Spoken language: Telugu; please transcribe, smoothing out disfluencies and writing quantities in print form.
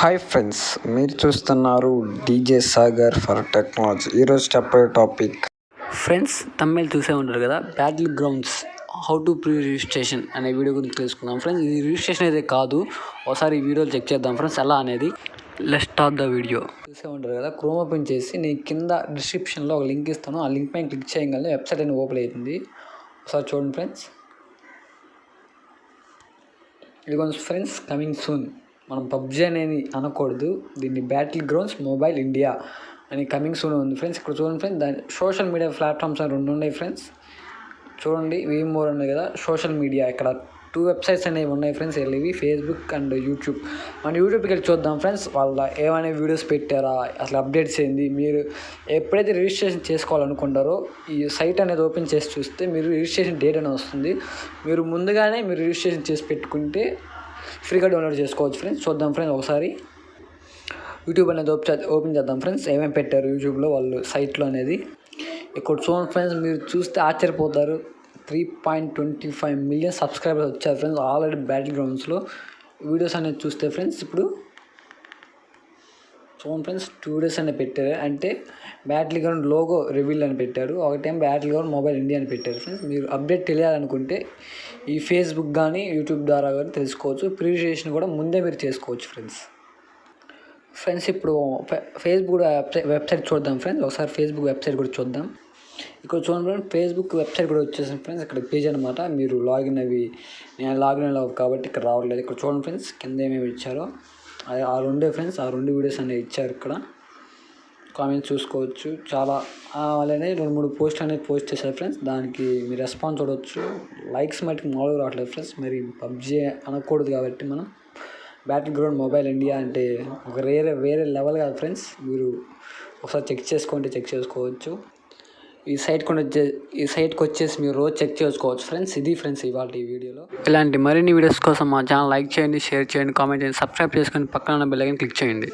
హాయ్ ఫ్రెండ్స్, మీరు చూస్తున్నారు డీజే సాగర్ ఫర్ టెక్నాలజీ. ఈరోజు చెప్పే టాపిక్ ఫ్రెండ్స్, తమిళ్ చూసే ఉంటారు కదా, battle grounds how to pre registration అనే వీడియో గురించి తెలుసుకుందాం ఫ్రెండ్స్. ఇది రిజిస్ట్రేషన్ అయితే కాదు, ఒకసారి ఈ వీడియోలో చెక్ చేద్దాం ఫ్రెండ్స్ ఎలా అనేది. Let's start the video. చూసే ఉంటారు కదా, క్రోమ్ ఓపెన్ చేసి నేను కింద డిస్క్రిప్షన్లో ఒక లింక్ ఇస్తాను. ఆ లింక్ పైన క్లిక్ చేయగలనే వెబ్సైట్ అనేది ఓపెన్ అవుతుంది. ఒకసారి చూడండి ఫ్రెండ్స్. ఇదిగోండి ఫ్రెండ్స్, కమింగ్ సూన్. మనం పబ్జీ అనేది అనకూడదు, దీన్ని బ్యాటిల్ గ్రౌండ్స్ మొబైల్ ఇండియా అని కమింగ్ సూన్ ఉంది ఫ్రెండ్స్. ఇక్కడ చూడండి ఫ్రెండ్స్, దాని సోషల్ మీడియా ప్లాట్ఫామ్స్ అని 2 ఉన్నాయి ఫ్రెండ్స్. చూడండి, మోర్ ఉన్నాయి కదా సోషల్ మీడియా. ఇక్కడ 2 వెబ్సైట్స్ అనేవి ఉన్నాయి ఫ్రెండ్స్, ఇవి ఫేస్బుక్ అండ్ యూట్యూబ్. మన యూట్యూబ్కి వెళ్ళి చూద్దాం ఫ్రెండ్స్, వాళ్ళ ఏమైనా వీడియోస్ పెట్టారా, అసలు అప్డేట్స్ ఏంది. మీరు ఎప్పుడైతే రిజిస్ట్రేషన్ చేసుకోవాలనుకుంటారో ఈ సైట్ అనేది ఓపెన్ చేసి చూస్తే మీరు రిజిస్ట్రేషన్ డేట్ అనేది వస్తుంది. మీరు ముందుగానే రిజిస్ట్రేషన్ చేసి పెట్టుకుంటే ఫ్రీగా డౌన్లోడ్ చేసుకోవచ్చు ఫ్రెండ్స్. చూద్దాం ఫ్రెండ్స్ ఒకసారి యూట్యూబ్ అనేది ఓపెన్ చేద్దాం ఫ్రెండ్స్. ఏమేమి పెట్టారు యూట్యూబ్లో వాళ్ళు సైట్లో అనేది ఇక్కడ చూడండి ఫ్రెండ్స్. మీరు చూస్తే ఆశ్చర్యపోతారు, 3.25 మిలియన్ సబ్స్క్రైబర్స్ వచ్చారు ఫ్రెండ్స్ ఆల్రెడీ బ్యాటిల్ గ్రౌండ్స్లో. వీడియోస్ అనేది చూస్తే ఫ్రెండ్స్, ఇప్పుడు చూడండి ఫ్రెండ్స్, 2 వీడియోస్ అనేది పెట్టారు. అంటే బ్యాటిల్ గ్రౌండ్ లోగో రివీల్ అని పెట్టారు, ఒకటేమో బ్యాటిల్ గ్రౌండ్ మొబైల్ ఇండియా అని పెట్టారు ఫ్రెండ్స్. మీరు అప్డేట్ తెలియాలనుకుంటే ఈ ఫేస్బుక్ కానీ యూట్యూబ్ ద్వారా కానీ తెలుసుకోవచ్చు. ప్రీ రిజిస్ట్రేషన్ కూడా ముందే మీరు చేసుకోవచ్చు ఫ్రెండ్స్. ఇప్పుడు ఫేస్బుక్ వెబ్సైట్ చూద్దాం ఫ్రెండ్స్. ఒకసారి ఫేస్బుక్ వెబ్సైట్ కూడా చూద్దాం. ఇక్కడ చూడండి ఫ్రెండ్స్, ఫేస్బుక్ వెబ్సైట్ కూడా వచ్చేసింది ఫ్రెండ్స్. ఇక్కడ పేజ్ అనమాట. మీరు లాగిన్ నేను లాగిన్ అవ్వవు కాబట్టి ఇక్కడ రావట్లేదు. ఇక్కడ చూడండి ఫ్రెండ్స్, కింద ఏమేమి ఇచ్చారో ఆ 2 ఫ్రెండ్స్, ఆ 2 వీడియోస్ అనేవి ఇచ్చారు. ఇక్కడ కామెంట్స్ చూసుకోవచ్చు. చాలా వాళ్ళనే 2-3 పోస్ట్ అనేది పోస్ట్ చేశారు ఫ్రెండ్స్. దానికి మీరు రెస్పాన్స్ చూడవచ్చు. లైక్స్ మటుకు మామూలుగా రావట్లేదు ఫ్రెండ్స్. మరి పబ్జీ అనకూడదు కాబట్టి మనం బ్యాటిల్ గ్రౌండ్ మొబైల్ ఇండియా అంటే ఒక వేరే లెవెల్ కాదు ఫ్రెండ్స్. మీరు ఒకసారి చెక్ చేసుకోవచ్చు. ఈ సైట్కి వచ్చేసి మీరు రోజు చెక్ చేసుకోవచ్చు ఫ్రెండ్స్. ఇది ఫ్రెండ్స్ ఇవాళ ఈ వీడియోలో. ఇలాంటి మరిన్ని వీడియోస్ కోసం మా ఛానల్ లైక్ చేయండి, షేర్ చేయండి, కామెంట్ చేయండి, సబ్స్క్రైబ్ చేసుకొని పక్కన ఉన్న బెల్ ఐకాన్ క్లిక్ చేయండి.